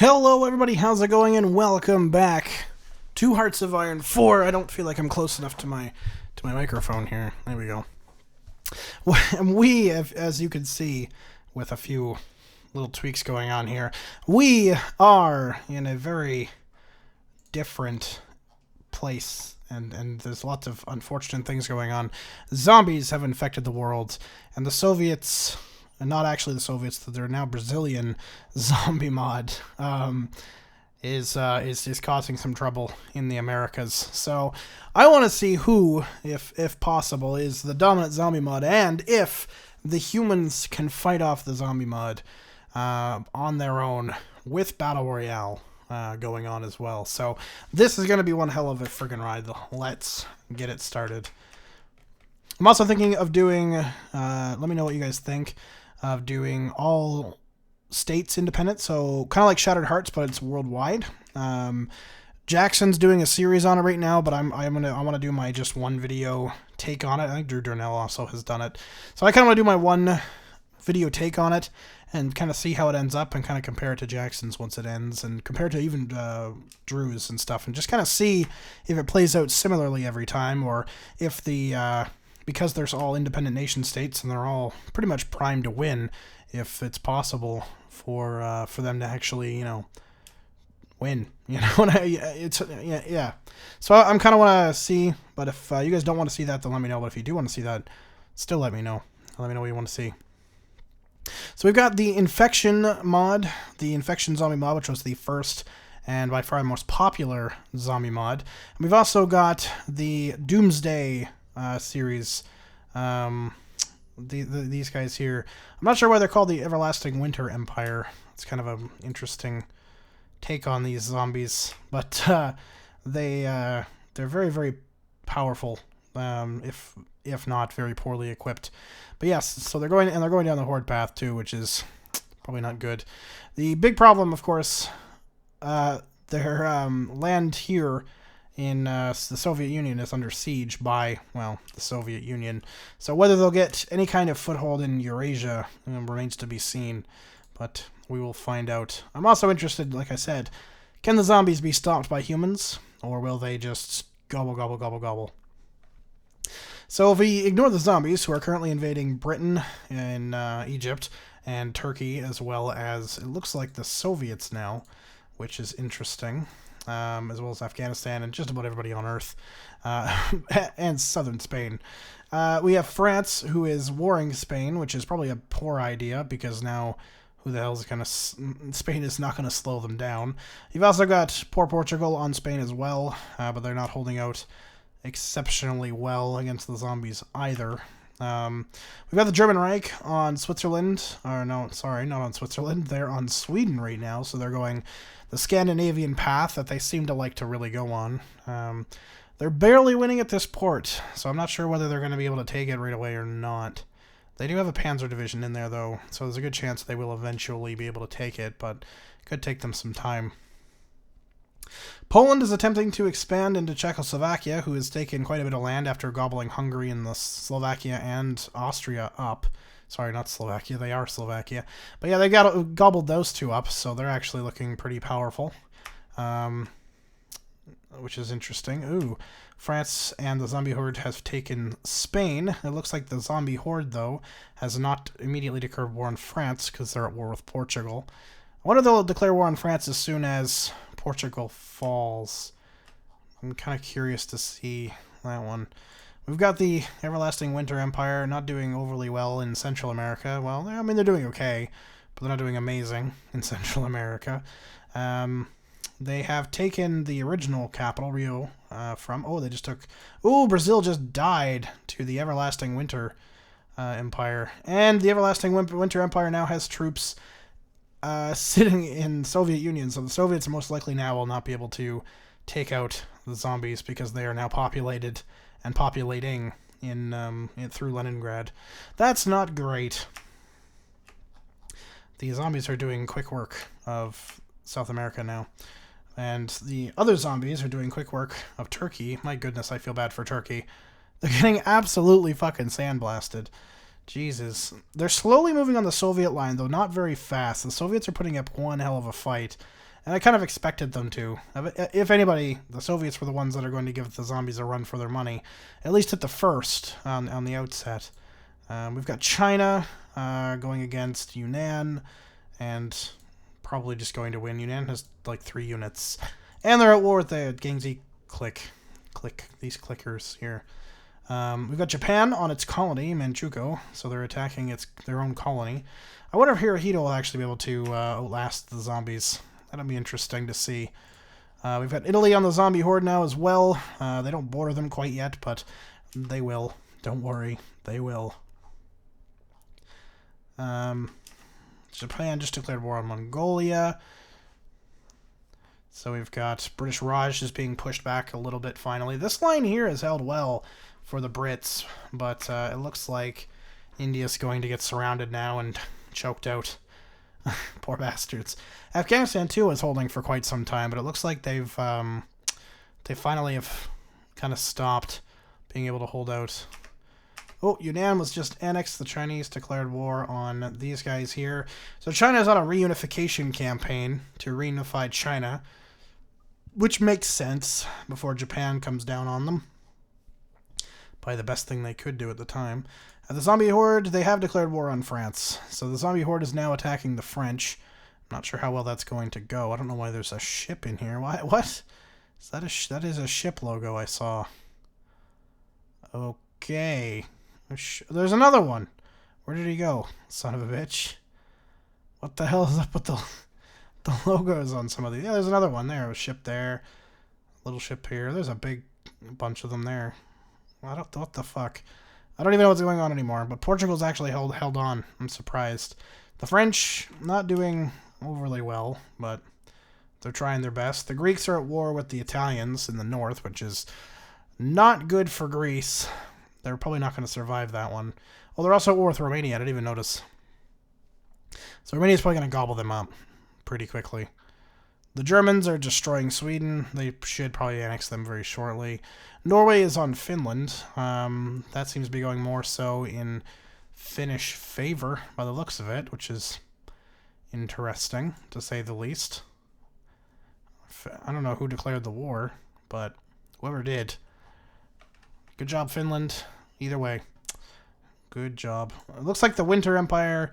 Hello everybody, how's it going, and welcome back to Hearts of Iron 4. I don't feel like I'm close enough to my microphone here. There we go. We, as you can see, with a few little tweaks going on here, we are in a very different place, and there's lots of unfortunate things going on. Zombies have infected the world, and the Soviets... and not actually the Soviets, they're now Brazilian zombie mod, is causing some trouble in the Americas. So I want to see who, if possible, is the dominant zombie mod, and if the humans can fight off the zombie mod on their own with Battle Royale going on as well. So this is going to be one hell of a friggin' ride. Let's get it started. I'm also thinking of doing, let me know what you guys think, of doing all states independent, so kind of like Shattered Hearts, but it's worldwide. Jackson's doing a series on it right now, but I want to do my just one video take on it. I think Drew Darnell also has done it, so I kind of want to do my one video take on it and kind of see how it ends up, and kind of compare it to Jackson's once it ends, and compare it to even Drew's and stuff, and just kind of see if it plays out similarly every time, or if the because there's all independent nation states and they're all pretty much primed to win, if it's possible for them to actually, you know, win. You know, yeah. So I'm kind of want to see, but if you guys don't want to see that, then let me know. But if you do want to see that, still let me know. Let me know what you want to see. So we've got the Infection mod, the Infection zombie mod, which was the first and by far the most popular zombie mod. And we've also got the Doomsday series. These guys here, I'm not sure why they're called the Everlasting Winter Empire. It's kind of an interesting take on these zombies, but they're very, very powerful, if not very poorly equipped. But yes, so they're going down the horde path too, which is probably not good. The big problem, of course, their land here in the Soviet Union is under siege by, well, the Soviet Union. So whether they'll get any kind of foothold in Eurasia remains to be seen, but we will find out. I'm also interested, like I said, can the zombies be stopped by humans, or will they just gobble, gobble, gobble, gobble? So if we ignore the zombies, who are currently invading Britain and Egypt and Turkey, as well as, it looks like, the Soviets now, which is interesting. As well as Afghanistan and just about everybody on Earth, and southern Spain. We have France, who is warring Spain, which is probably a poor idea, because now who the hell is going to... Spain is not going to slow them down. You've also got poor Portugal on Spain as well, but they're not holding out exceptionally well against the zombies either. We've got the German Reich on Switzerland, or no, sorry, not on Switzerland, they're on Sweden right now, so they're going the Scandinavian path that they seem to like to really go on. They're barely winning at this port, so I'm not sure whether they're going to be able to take it right away or not. They do have a Panzer division in there, though, so there's a good chance they will eventually be able to take it, but it could take them some time. Poland is attempting to expand into Czechoslovakia, who has taken quite a bit of land after gobbling Hungary and Slovakia and Austria up. Sorry, not Slovakia. They are Slovakia. But yeah, they gobbled those two up, so they're actually looking pretty powerful, which is interesting. Ooh, France and the zombie horde have taken Spain. It looks like the zombie horde, though, has not immediately declared war on France because they're at war with Portugal. I wonder if they'll declare war on France as soon as Portugal falls. I'm kind of curious to see that one. We've got the Everlasting Winter Empire not doing overly well in Central America. Well, I mean, they're doing okay, but they're not doing amazing in Central America. They have taken the original capital, Rio, from... Oh, they just took... Oh, Brazil just died to the Everlasting Winter Empire. And the Everlasting Winter Empire now has troops sitting in Soviet Union, so the Soviets most likely now will not be able to take out the zombies because they are now populated and populating through Leningrad. That's not great. The zombies are doing quick work of South America now. And the other zombies are doing quick work of Turkey. My goodness, I feel bad for Turkey. They're getting absolutely fucking sandblasted. Jesus. They're slowly moving on the Soviet line, though not very fast. The Soviets are putting up one hell of a fight. And I kind of expected them to. If anybody, the Soviets were the ones that are going to give the zombies a run for their money, at least at the first, on the outset. We've got China going against Yunnan, and probably just going to win. Yunnan has like 3 units. And they're at war with the Gangxi clique. These clickers here. We've got Japan on its colony, Manchukuo, so they're attacking their own colony. I wonder if Hirohito will actually be able to outlast the zombies. That'll be interesting to see. We've got Italy on the zombie horde now as well. They don't border them quite yet, but they will. Don't worry, they will. Japan just declared war on Mongolia. So we've got British Raj just being pushed back a little bit finally. This line here has held well for the Brits, but it looks like India's going to get surrounded now and choked out. Poor bastards. Afghanistan too is holding for quite some time, but it looks like they finally have kind of stopped being able to hold out. Oh, Yunnan was just annexed. The Chinese declared war on these guys here. So China's on a reunification campaign to reunify China, which makes sense before Japan comes down on them. Probably the best thing they could do at the time. The zombie horde, they have declared war on France. So the zombie horde is now attacking the French. I'm not sure how well that's going to go. I don't know why there's a ship in here. Why? What? That is a ship logo I saw. Okay. There's another one. Where did he go? Son of a bitch. What the hell is up with the logos on some of these? Yeah, there's another one there. A ship there. Little ship here. There's a big bunch of them there. What the fuck? I don't even know what's going on anymore, but Portugal's actually held on. I'm surprised. The French, not doing overly well, but they're trying their best. The Greeks are at war with the Italians in the north, which is not good for Greece. They're probably not going to survive that one. Oh, they're also at war with Romania. I didn't even notice. So Romania's probably going to gobble them up pretty quickly. The Germans are destroying Sweden. They should probably annex them very shortly. Norway is on Finland. That seems to be going more so in Finnish favor by the looks of it, which is interesting, to say the least. I don't know who declared the war, but whoever did. Good job, Finland. Either way. Good job. It looks like the Winter Empire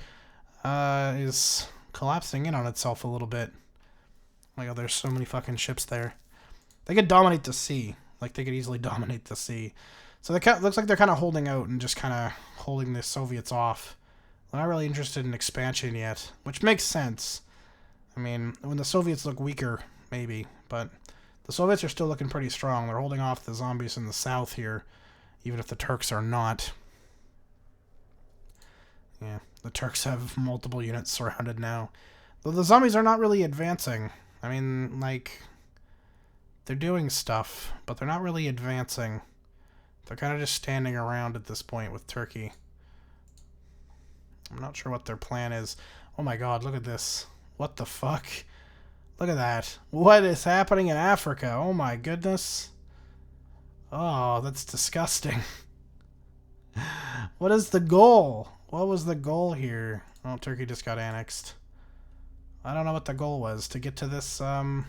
is collapsing in on itself a little bit. Oh my god, there's so many fucking ships there. They could dominate the sea. Like, they could easily dominate the sea. So it looks like they're kind of holding out and just kind of holding the Soviets off. They're not really interested in expansion yet, which makes sense. I mean, when the Soviets look weaker, maybe. But the Soviets are still looking pretty strong. They're holding off the zombies in the south here, even if the Turks are not. Yeah, the Turks have multiple units surrounded now. Though the zombies are not really advancing. I mean, like, they're doing stuff, but they're not really advancing. They're kind of just standing around at this point with Turkey. I'm not sure what their plan is. Oh my god, look at this. What the fuck? Look at that. What is happening in Africa? Oh my goodness. Oh, that's disgusting. What is the goal? What was the goal here? Oh, Turkey just got annexed. I don't know what the goal was. To get to this, I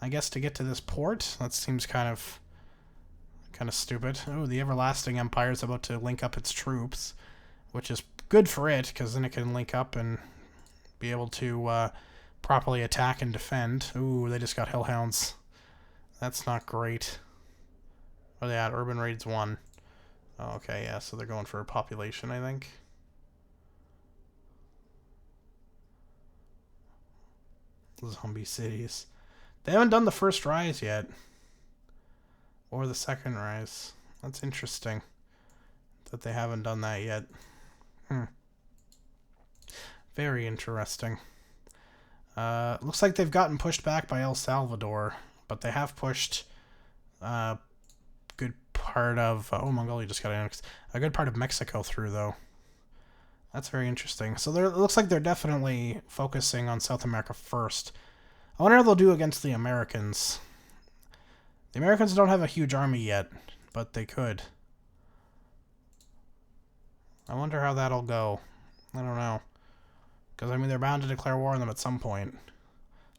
guess to get to this port? That seems kind of stupid. Oh, the Everlasting Empire is about to link up its troops, which is good for it, because then it can link up and be able to properly attack and defend. Ooh, they just got Hellhounds. That's not great. Where are they at? Urban Raids 1. Oh, okay, yeah, so they're going for a population, I think. Zombie cities. They haven't done the first rise yet. Or the second rise. That's interesting that they haven't done that yet. Very interesting. Looks like they've gotten pushed back by El Salvador, but they have pushed a good part of... oh, Mongolia just got annexed. A good part of Mexico through, though. That's very interesting. So it looks like they're definitely focusing on South America first. I wonder how they'll do against the Americans. The Americans don't have a huge army yet, but they could. I wonder how that'll go. I don't know. Because, I mean, they're bound to declare war on them at some point.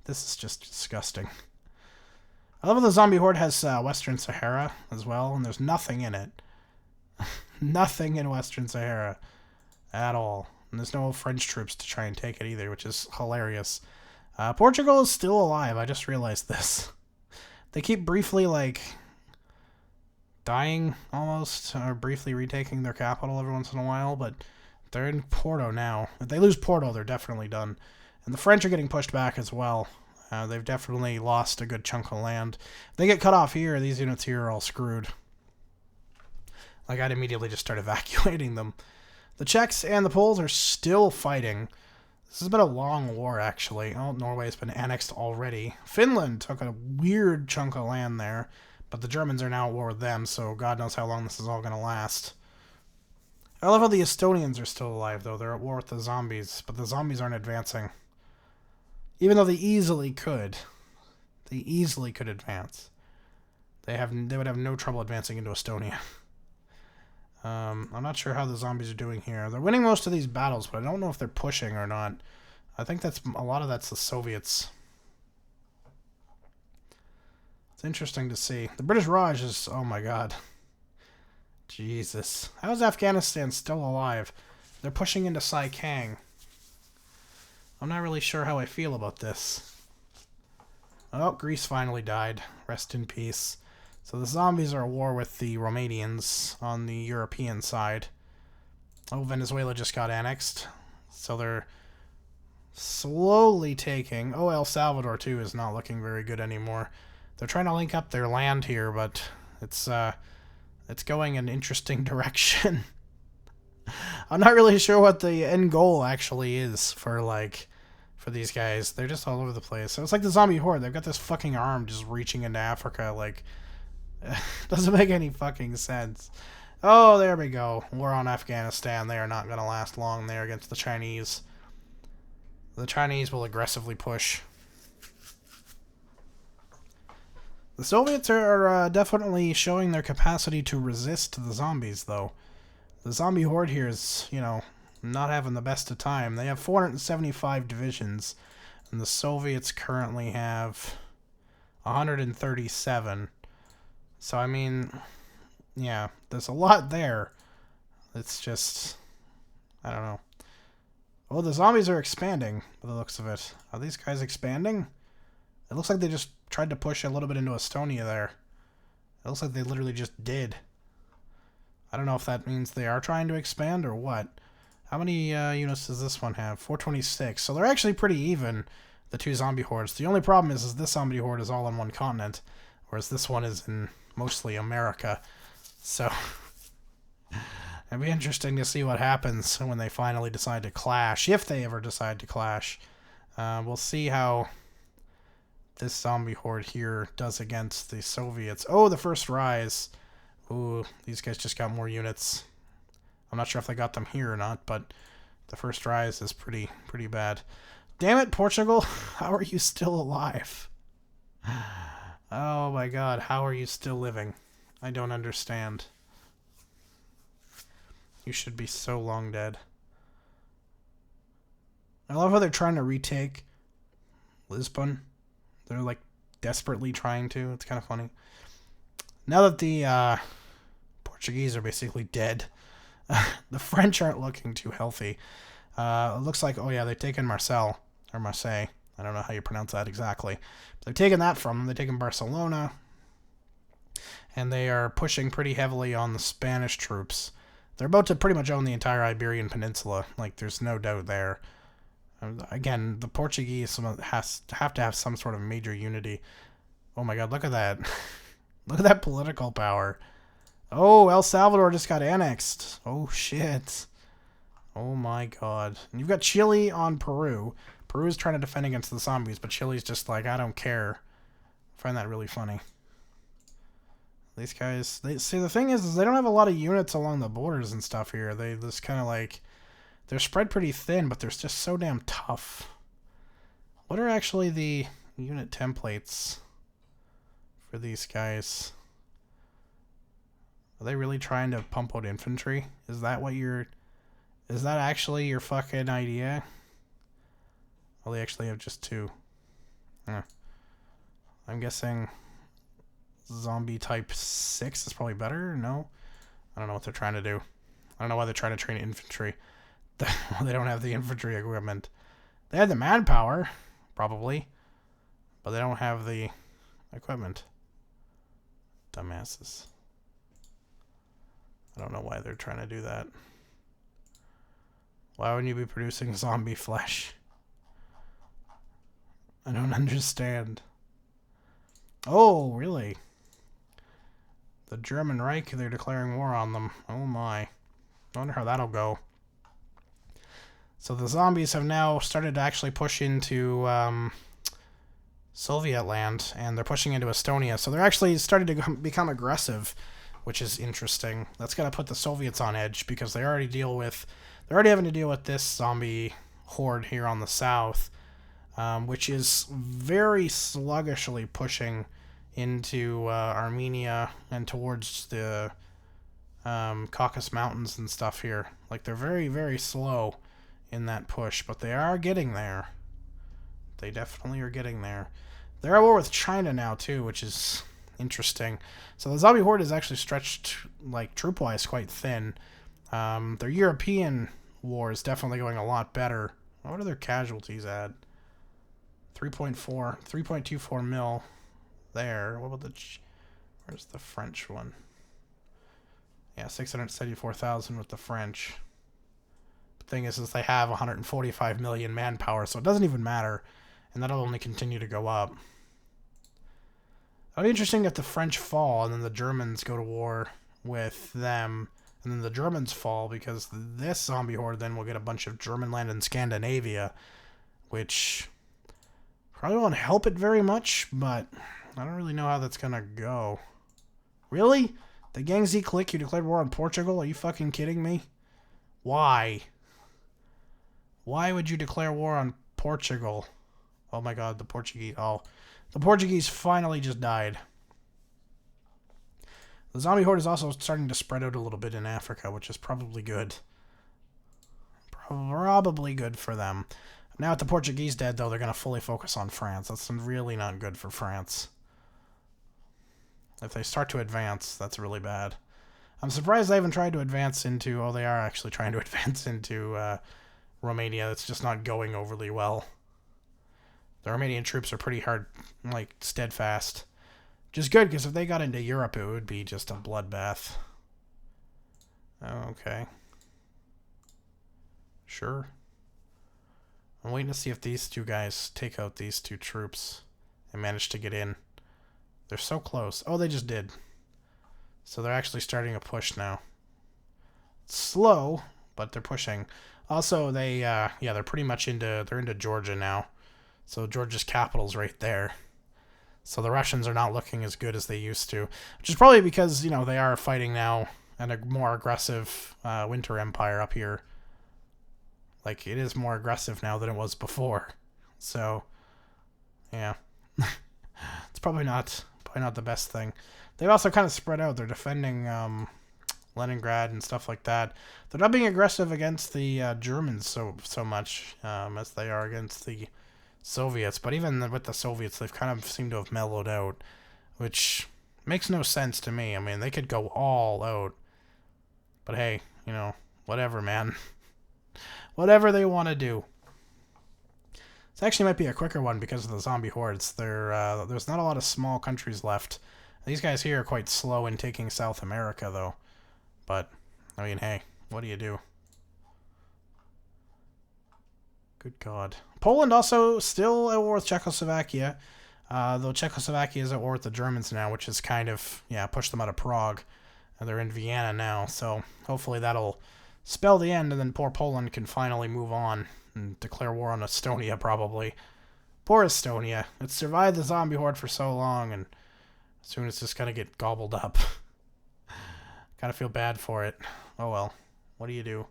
This is just disgusting. I love how the zombie horde has Western Sahara as well, and there's nothing in it. Nothing in Western Sahara at all. And there's no French troops to try and take it either, which is hilarious. Portugal is still alive. I just realized this. They keep briefly, like, dying almost, or briefly retaking their capital every once in a while, but they're in Porto now. If they lose Porto, they're definitely done. And the French are getting pushed back as well. They've definitely lost a good chunk of land. If they get cut off here, these units here are all screwed. Like, I'd immediately just start evacuating them. The Czechs and the Poles are still fighting. This has been a long war, actually. Oh, Norway's been annexed already. Finland took a weird chunk of land there, but the Germans are now at war with them, so God knows how long this is all going to last. I love how the Estonians are still alive, though. They're at war with the zombies, but the zombies aren't advancing. Even though they easily could. They easily could advance. They would have no trouble advancing into Estonia. I'm not sure how the zombies are doing here. They're winning most of these battles, but I don't know if they're pushing or not. I think a lot of that's the Soviets. It's interesting to see. The British Raj is... Oh my god. Jesus. How is Afghanistan still alive? They're pushing into Saikang. I'm not really sure how I feel about this. Oh, Greece finally died. Rest in peace. So the zombies are at war with the Romanians on the European side. Oh, Venezuela just got annexed. So they're slowly taking... Oh, El Salvador, too, is not looking very good anymore. They're trying to link up their land here, but it's going in an interesting direction. I'm not really sure what the end goal actually is for these guys. They're just all over the place. So it's like the zombie horde. They've got this fucking arm just reaching into Africa, like... Doesn't make any fucking sense. Oh, there we go. War on Afghanistan. They are not going to last long there against the Chinese. The Chinese will aggressively push. The Soviets are definitely showing their capacity to resist the zombies, though. The zombie horde here is, you know, not having the best of time. They have 475 divisions, and the Soviets currently have 137. So, I mean, yeah, there's a lot there. It's just, I don't know. Oh, the zombies are expanding, by the looks of it. Are these guys expanding? It looks like they just tried to push a little bit into Estonia there. It looks like they literally just did. I don't know if that means they are trying to expand or what. How many units does this one have? 426. So they're actually pretty even, the two zombie hordes. The only problem is this zombie horde is all on one continent, whereas this one is in mostly America. So it'd be interesting to see what happens when they finally decide to clash, if they ever decide to clash. We'll see how this zombie horde here does against the Soviets. Oh, the first rise. Ooh, these guys just got more units. I'm not sure if they got them here or not, but the first rise is pretty bad. Damn it, Portugal! How are you still alive? Oh my god, how are you still living? I don't understand. You should be so long dead. I love how they're trying to retake Lisbon. They're like desperately trying to. It's kind of funny. Now that the Portuguese are basically dead, the French aren't looking too healthy. It looks like, oh yeah, they've taken Marseille. Or Marseille. I don't know how you pronounce that exactly. But they've taken that from them. They've taken Barcelona. And they are pushing pretty heavily on the Spanish troops. They're about to pretty much own the entire Iberian Peninsula. Like, there's no doubt there. Again, the Portuguese have to have some sort of major unity. Oh my god, look at that. Look at that political power. Oh, El Salvador just got annexed. Oh, shit. Oh my god. And you've got Chile on Peru. Peru is trying to defend against the zombies, but Chile's just like, I don't care. I find that really funny. These guys, see, the thing is they don't have a lot of units along the borders and stuff here. They just kind of like, they're spread pretty thin, but they're just so damn tough. What are actually the unit templates for these guys? Are they really trying to pump out infantry? Is that actually your fucking idea? Well, they actually have just two. I'm guessing zombie type 6 is probably better. No? I don't know what they're trying to do. I don't know why they're trying to train infantry. They don't have the infantry equipment. They have the manpower, probably, but they don't have the equipment. Dumbasses. I don't know why they're trying to do that. Why wouldn't you be producing zombie flesh? I don't understand. Oh, really? The German Reich, they're declaring war on them. Oh my. I wonder how that'll go. So the zombies have now started to actually push into Soviet land, and they're pushing into Estonia. So they're actually starting to become aggressive, which is interesting. That's going to put the Soviets on edge because they're already having to deal with this zombie horde here on the south, which is very sluggishly pushing into Armenia and towards the Caucasus Mountains and stuff here. Like, they're very, very slow in that push, but they are getting there. They definitely are getting there. They're at war with China now, too, which is interesting. So the zombie horde is actually stretched, like, troop-wise, quite thin. Their European war is definitely going a lot better. What are their casualties at? 3.24 mil there. What about where's the French one? Yeah, 674,000 with the French. The thing is they have 145 million manpower, so it doesn't even matter, and that'll only continue to go up. It'll be interesting if the French fall and then the Germans go to war with them, and then the Germans fall, because this zombie horde then will get a bunch of German land in Scandinavia, which probably won't help it very much, but I don't really know how that's gonna go. Really? The Gangxi clique, you declared war on Portugal? Are you fucking kidding me? Why? Why would you declare war on Portugal? Oh my god, the Portuguese. Oh, the Portuguese finally just died. The zombie horde is also starting to spread out a little bit in Africa, which is probably good. Probably good for them. Now with the Portuguese dead, though, they're going to fully focus on France. That's really not good for France. If they start to advance, that's really bad. I'm surprised they haven't tried to advance into... Oh, they are actually trying to advance into Romania. It's just not going overly well. The Romanian troops are pretty hard, like, steadfast. Which is good, because if they got into Europe, it would be just a bloodbath. Okay. Sure. I'm waiting to see if these two guys take out these two troops and manage to get in. They're so close. Oh, they just did. So they're actually starting a push now. It's slow, but they're pushing. Also, they're pretty much they're into Georgia now. So Georgia's capital's right there. So the Russians are not looking as good as they used to. Which is probably because, you know, they are fighting now and a more aggressive Winter Empire up here. Like, it is more aggressive now than it was before. So, yeah. It's probably not the best thing. They've also kind of spread out. They're defending Leningrad and stuff like that. They're not being aggressive against the Germans so much as they are against the Soviets. But even with the Soviets, they've kind of seemed to have mellowed out, which makes no sense to me. I mean, they could go all out. But hey, you know, whatever, man. Whatever they want to do. This actually might be a quicker one because of the zombie hordes. There's not a lot of small countries left. These guys here are quite slow in taking South America, though. But, I mean, hey, what do you do? Good God. Poland also still at war with Czechoslovakia, though Czechoslovakia is at war with the Germans now, which is kind of, pushed them out of Prague. And they're in Vienna now, so hopefully that'll spell the end, and then poor Poland can finally move on and declare war on Estonia, probably. Poor Estonia. It's survived the zombie horde for so long, and soon it's just gonna get gobbled up. Kind of feel bad for it. Oh well. What do you do?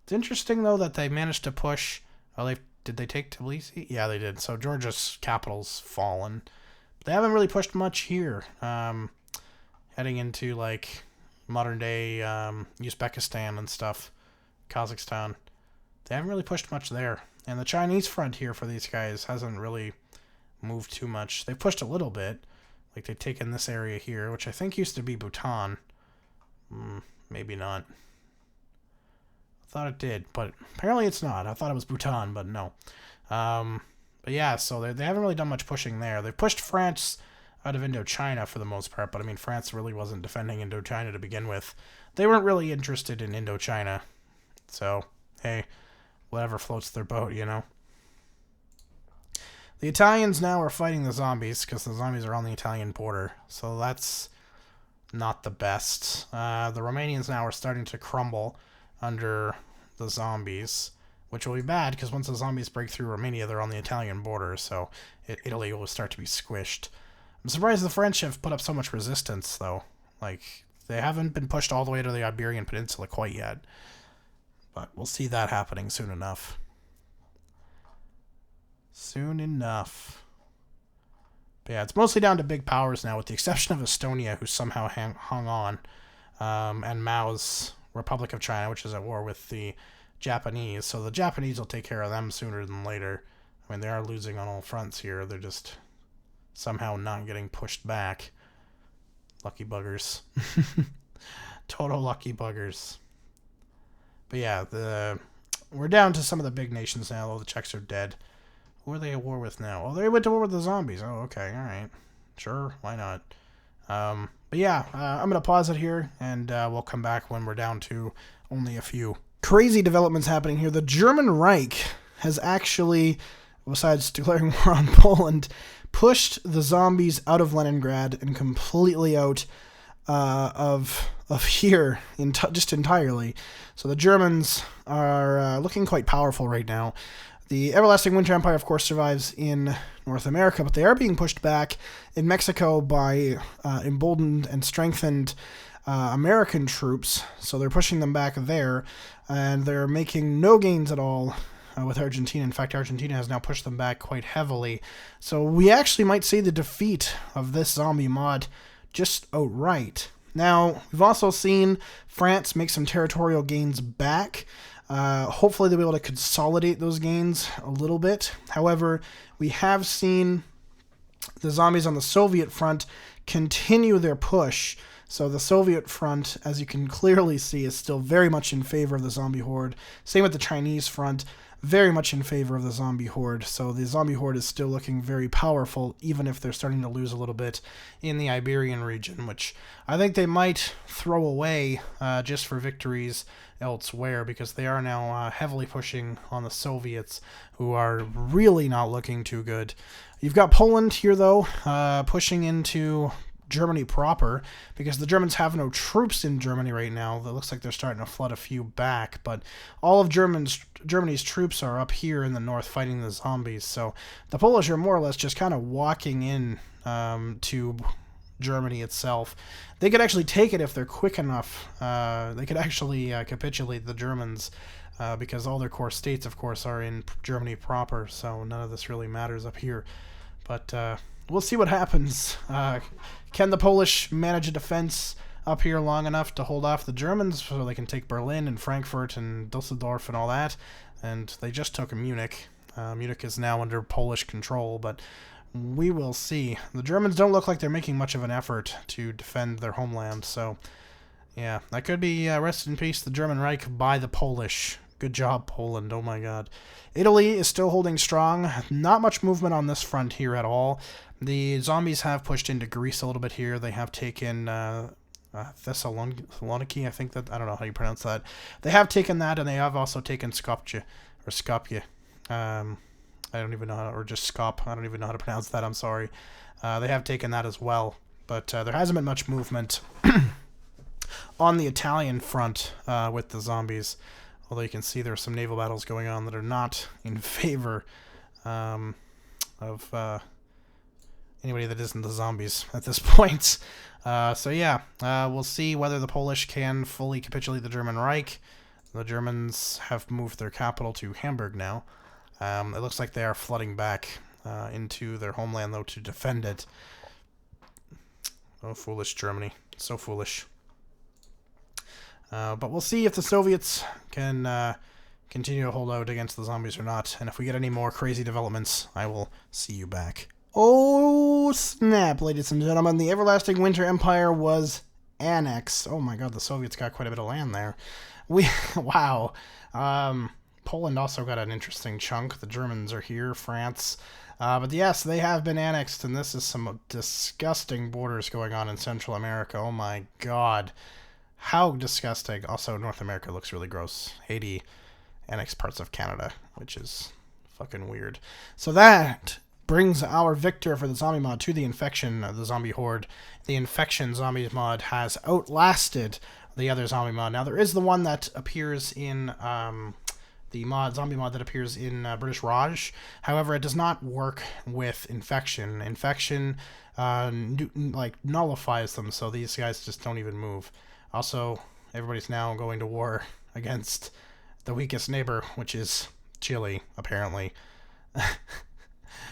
It's interesting, though, that they managed to push... Oh, did they take Tbilisi? Yeah, they did. So Georgia's capital's fallen. But they haven't really pushed much here. Heading into, like, modern-day Uzbekistan and stuff. Kazakhstan. They haven't really pushed much there. And the Chinese front here for these guys hasn't really moved too much. They've pushed a little bit. Like, they've taken this area here, which I think used to be Bhutan. Maybe not. I thought it did, but apparently it's not. I thought it was Bhutan, but no. But yeah, so they haven't really done much pushing there. They've pushed France out of Indochina for the most part, but I mean, France really wasn't defending Indochina to begin with. They weren't really interested in Indochina. So, hey, whatever floats their boat, you know? The Italians now are fighting the zombies, because the zombies are on the Italian border. So that's not the best. The Romanians now are starting to crumble under the zombies, which will be bad, because once the zombies break through Romania, they're on the Italian border, so Italy will start to be squished. I'm surprised the French have put up so much resistance, though. Like, they haven't been pushed all the way to the Iberian Peninsula quite yet. But we'll see that happening soon enough. Soon enough. But yeah, it's mostly down to big powers now, with the exception of Estonia, who somehow hung on, and Mao's Republic of China, which is at war with the Japanese. So the Japanese will take care of them sooner than later. I mean, they are losing on all fronts here. They're just somehow not getting pushed back. Lucky buggers. Total lucky buggers. But yeah, we're down to some of the big nations now, although the Czechs are dead. Who are they at war with now? Oh, they went to war with the zombies. Oh, okay, alright. Sure, why not? But yeah, I'm going to pause it here, and we'll come back when we're down to only a few. Crazy developments happening here. The German Reich has actually, besides declaring war on Poland, pushed the zombies out of Leningrad and completely out of here, just entirely. So the Germans are looking quite powerful right now. The Everlasting Winter Empire, of course, survives in North America, but they are being pushed back in Mexico by emboldened and strengthened American troops. So they're pushing them back there, and they're making no gains at all with Argentina. In fact, Argentina has now pushed them back quite heavily. So we actually might see the defeat of this zombie mod just outright. Now, we've also seen France make some territorial gains back. Hopefully they'll be able to consolidate those gains a little bit. However, we have seen the zombies on the Soviet front continue their push. So the Soviet front, as you can clearly see, is still very much in favor of the zombie horde. Same with the Chinese front, very much in favor of the zombie horde. So the zombie horde is still looking very powerful, even if they're starting to lose a little bit in the Iberian region, which I think they might throw away just for victories elsewhere, because they are now heavily pushing on the Soviets, who are really not looking too good. You've got Poland here, though, pushing into Germany proper, because the Germans have no troops in Germany right now. It looks like they're starting to flood a few back, but all of Germany's troops are up here in the north fighting the zombies. So the Polish are more or less just kind of walking in to Germany itself. They could actually take it if they're quick enough. They could actually capitulate the Germans, because all their core states, of course, are in Germany proper, so none of this really matters up here. But we'll see what happens. Can the Polish manage a defense up here long enough to hold off the Germans so they can take Berlin and Frankfurt and Dusseldorf and all that? And they just took Munich. Munich is now under Polish control, but we will see. The Germans don't look like they're making much of an effort to defend their homeland, so yeah, that could be rest in peace, the German Reich by the Polish. Good job, Poland. Oh my god. Italy is still holding strong. Not much movement on this front here at all. The zombies have pushed into Greece a little bit here. They have taken Thessaloniki, I think that, I don't know how you pronounce that. They have taken that, and they have also taken Skopje, or Skopje. I don't even know how, or just Skop. I don't even know how to pronounce that. I'm sorry. They have taken that as well, but there hasn't been much movement on the Italian front with the zombies. Although you can see there are some naval battles going on that are not in favor of anybody that isn't the zombies at this point. So yeah, we'll see whether the Polish can fully capitulate the German Reich. The Germans have moved their capital to Hamburg now. It looks like they are flooding back into their homeland, though, to defend it. Oh, foolish Germany. So foolish. But we'll see if the Soviets can continue to hold out against the zombies or not. And if we get any more crazy developments, I will see you back. Oh, snap, ladies and gentlemen. The Everlasting Winter Empire was annexed. Oh my god, the Soviets got quite a bit of land there. Wow. Poland also got an interesting chunk. The Germans are here, France. But yes, they have been annexed, and this is some disgusting borders going on in Central America. Oh my god. How disgusting. Also, North America looks really gross. Haiti annexed parts of Canada, which is fucking weird. So that brings our victor for the zombie mod to the infection, the zombie horde. The infection zombie mod has outlasted the other zombie mod. Now, there is the one that appears in the zombie mod that appears in British Raj. However, it does not work with infection. Infection nullifies them, so these guys just don't even move. Also, everybody's now going to war against the weakest neighbor, which is Chile, apparently.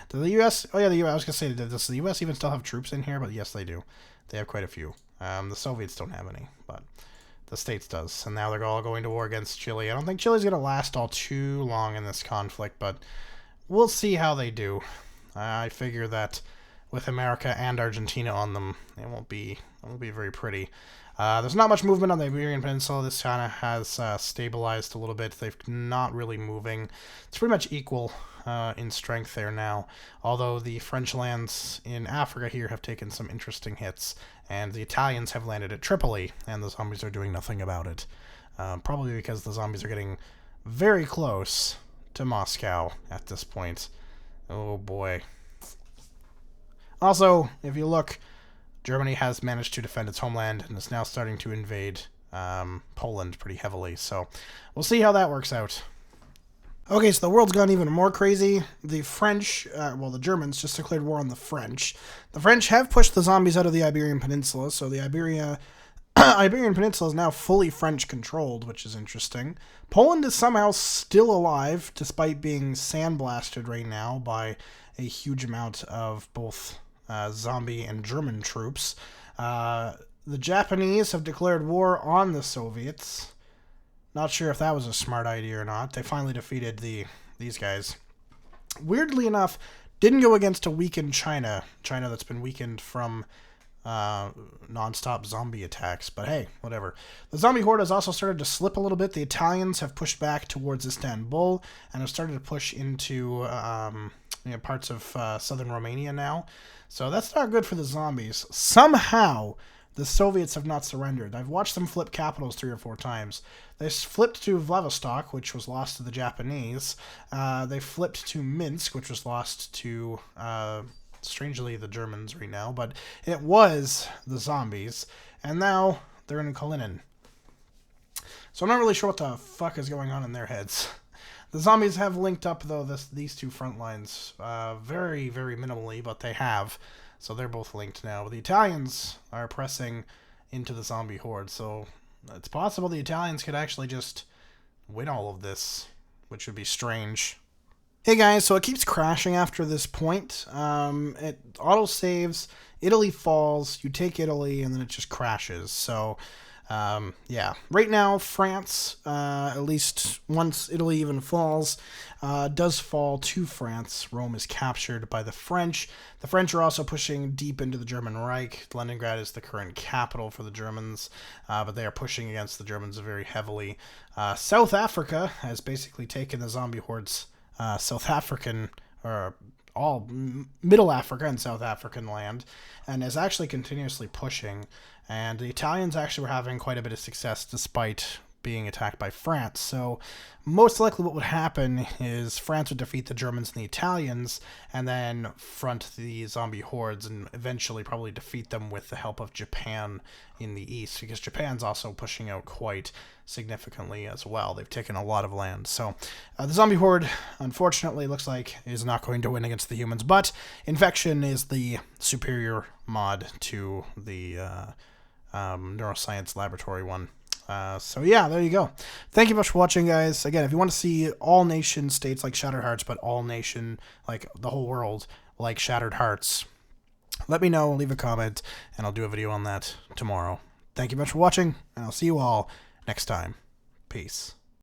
Do the U.S. Oh yeah, the U.S. I was gonna say, does the U.S. even still have troops in here? But yes, they do. They have quite a few. The Soviets don't have any, but the States does. And now they're all going to war against Chile. I don't think Chile's gonna last all too long in this conflict, but we'll see how they do. I figure that with America and Argentina on them, it won't be very pretty. There's not much movement on the Iberian Peninsula. This kind of has stabilized a little bit. They're not really moving. It's pretty much equal in strength there now, although the French lands in Africa here have taken some interesting hits, and the Italians have landed at Tripoli, and the zombies are doing nothing about it. Probably because the zombies are getting very close to Moscow at this point. Oh boy. Also, if you look, Germany has managed to defend its homeland and is now starting to invade Poland pretty heavily. So we'll see how that works out. Okay, so the world's gone even more crazy. The French, the Germans just declared war on the French. The French have pushed the zombies out of the Iberian Peninsula, so the Iberian Peninsula is now fully French-controlled, which is interesting. Poland is somehow still alive, despite being sandblasted right now by a huge amount of both zombie and German troops. The Japanese have declared war on the Soviets. Not sure if that was a smart idea or not. They finally defeated these guys. Weirdly enough, didn't go against a weakened China. China that's been weakened from non-stop zombie attacks. But hey, whatever. The zombie horde has also started to slip a little bit. The Italians have pushed back towards Istanbul and have started to push into parts of southern Romania now. So that's not good for the zombies. Somehow, the Soviets have not surrendered. I've watched them flip capitals 3 or 4 times. They flipped to Vladivostok, which was lost to the Japanese. They flipped to Minsk, which was lost to, strangely, the Germans right now. But it was the zombies. And now they're in Kalinin. So I'm not really sure what the fuck is going on in their heads. The zombies have linked up, though, these two front lines very, very minimally, but they have. So they're both linked now. But the Italians are pressing into the zombie horde, so it's possible the Italians could actually just win all of this, which would be strange. Hey guys, so it keeps crashing after this point. It auto-saves, Italy falls, you take Italy, and then it just crashes. So yeah, right now France, at least once Italy even falls, does fall to France. Rome is captured by the French. The French are also pushing deep into the German Reich. Leningrad is the current capital for the Germans, but they are pushing against the Germans very heavily. South Africa has basically taken the zombie hordes, South African, or all Middle Africa and South African land, and is actually continuously pushing. And the Italians actually were having quite a bit of success despite being attacked by France. So most likely what would happen is France would defeat the Germans and the Italians and then front the zombie hordes and eventually probably defeat them with the help of Japan in the east, because Japan's also pushing out quite significantly as well. They've taken a lot of land. So the zombie horde, unfortunately, looks like is not going to win against the humans, but Infection is the superior mod to the neuroscience laboratory one. So yeah, there you go. Thank you much for watching, guys. Again, if you want to see all nation states like Shattered Hearts, but all nation, like the whole world, like Shattered Hearts, let me know, leave a comment, and I'll do a video on that tomorrow. Thank you much for watching, and I'll see you all next time. Peace.